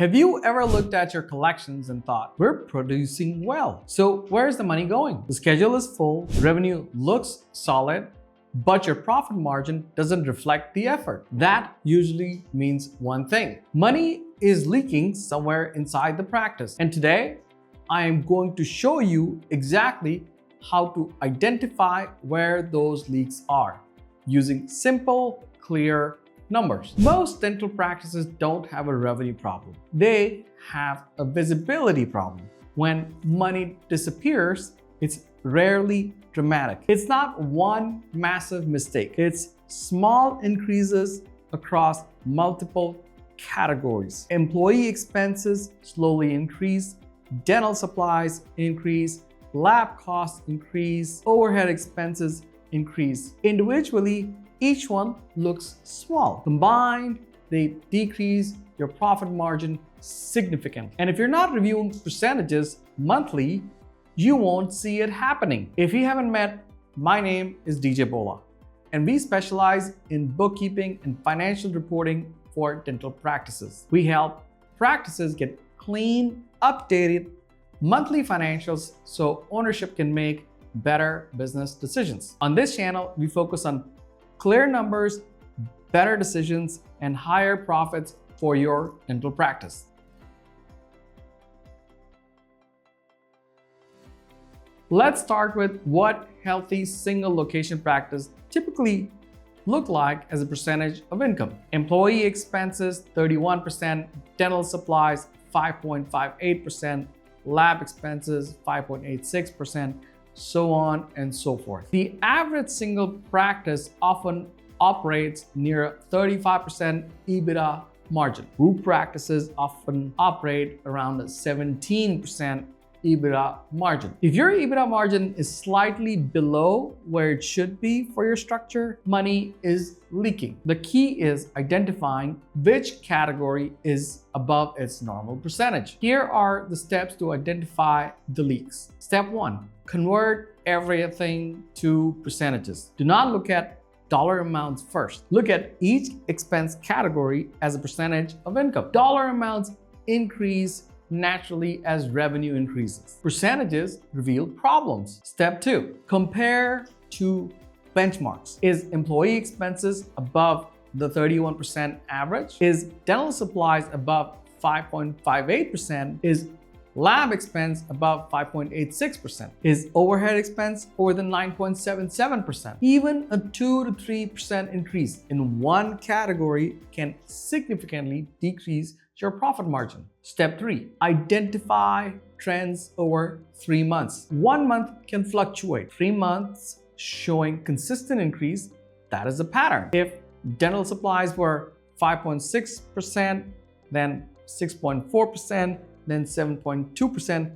Have you ever looked at your collections and thought, we're producing well, so where's the money going? The schedule is full, revenue looks solid, but your profit margin doesn't reflect the effort. That usually means one thing: money is leaking somewhere inside the practice. And today, I am going to show you exactly how to identify where those leaks are using simple, clear numbers. Most dental practices don't have a revenue problem. They have a visibility problem. When money disappears, it's rarely dramatic. It's not one massive mistake. It's small increases across multiple categories. Employee expenses slowly increase, dental supplies increase, lab costs increase, overhead expenses increase. Individually, each one looks small. Combined, they decrease your profit margin significantly. And if you're not reviewing percentages monthly, you won't see it happening. If you haven't met, my name is DJ Bhola, and we specialize in bookkeeping and financial reporting for dental practices. We help practices get clean, updated monthly financials so ownership can make better business decisions. On this channel, we focus on clear numbers, better decisions, and higher profits for your dental practice. Let's start with what healthy single location practice typically look like as a percentage of income. Employee expenses 31%, dental supplies 5.58%, lab expenses 5.86%, so on and so forth. The average single practice often operates near a 35% EBITDA margin. Group practices often operate around a 17% EBITDA margin. If your EBITDA margin is slightly below where it should be for your structure, money is leaking. The key is identifying which category is above its normal percentage. Here are the steps to identify the leaks. Step 1. Convert everything to percentages. Do not look at dollar amounts first. Look at each expense category as a percentage of income. Dollar amounts increase naturally as revenue increases. Percentages reveal problems. Step 2. Compare to benchmarks. Is employee expenses above the 31% average? Is dental supplies above 5.58%? Is lab expense above 5.86%? Is overhead expense over the 9.77%? Even a 2 to 3% increase in one category can significantly decrease your profit margin. Step 3. Identify trends over 3 months. 1 month can fluctuate. 3 months showing consistent increase, that is a pattern. If dental supplies were 5.6%, then 6.4%, then 7.2%,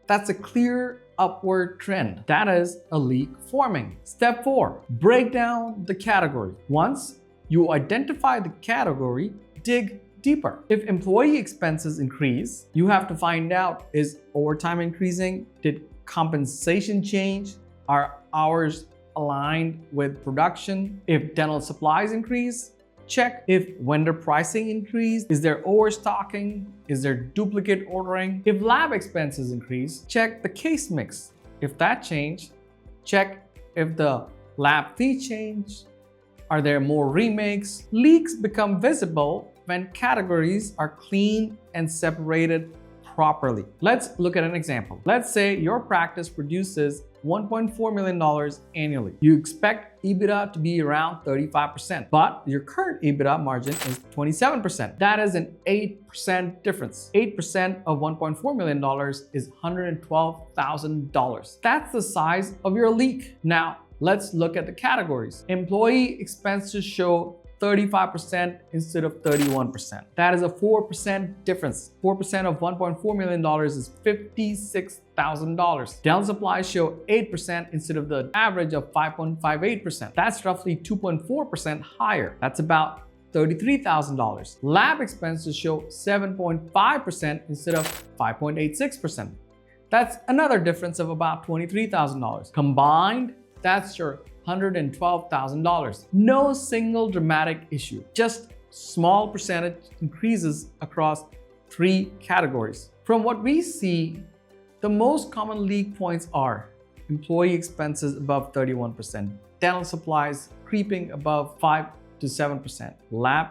that's a clear upward trend. That is a leak forming. Step 4. Break down the category. Once you identify the category, dig deeper. If employee expenses increase, you have to find out, is overtime increasing? Did compensation change? Are hours aligned with production? If dental supplies increase, check. If vendor pricing increased, is there overstocking? Is there duplicate ordering? If lab expenses increase, check the case mix. If that changed, check if the lab fee changed. Are there more remakes? Leaks become visible when categories are clean and separated properly. Let's look at an example. Let's say your practice produces $1.4 million annually. You expect EBITDA to be around 35%, but your current EBITDA margin is 27%. That is an 8% difference. 8% of $1.4 million is $112,000. That's the size of your leak. Now, let's look at the categories. Employee expenses show 35% instead of 31%. That is a 4% difference. 4% of $1.4 million is $56,000. Dental supplies show 8% instead of the average of 5.58%. That's roughly 2.4% higher. That's about $33,000. Lab expenses show 7.5% instead of 5.86%. That's another difference of about $23,000. Combined, that's your $112,000. No single dramatic issue, just small percentage increases across 3 categories. From what we see, the most common leak points are employee expenses above 31%, dental supplies creeping above 5 to 7%, lab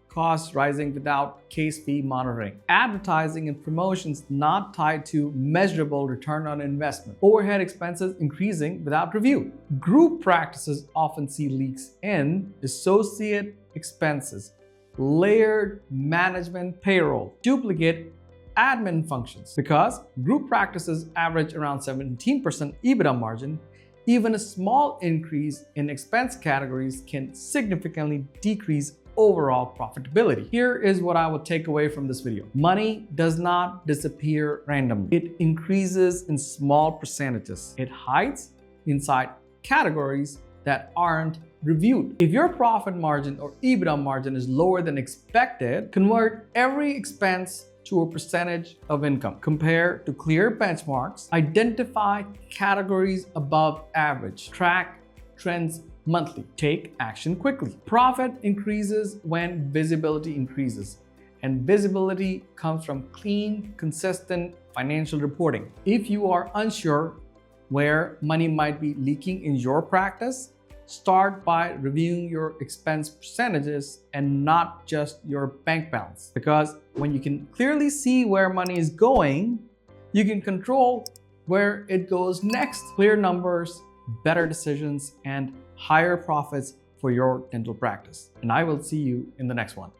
costs rising without case fee monitoring, advertising and promotions not tied to measurable return on investment, overhead expenses increasing without review. Group practices often see leaks in associate expenses, layered management payroll, duplicate admin functions. Because group practices average around 17% EBITDA margin, even a small increase in expense categories can significantly decrease overall profitability. Here is what I would take away from this video. Money does not disappear randomly. It increases in small percentages. It hides inside categories that aren't reviewed. If your profit margin or EBITDA margin is lower than expected, convert every expense to a percentage of income. Compare to clear benchmarks. Identify categories above average. Track trends monthly. Take action quickly. Profit increases when visibility increases, and visibility comes from clean, consistent financial reporting. If you are unsure where money might be leaking in your practice, start by reviewing your expense percentages and not just your bank balance. Because when you can clearly see where money is going, you can control where it goes next. Clear numbers, better decisions, and higher profits for your dental practice. And I will see you in the next one.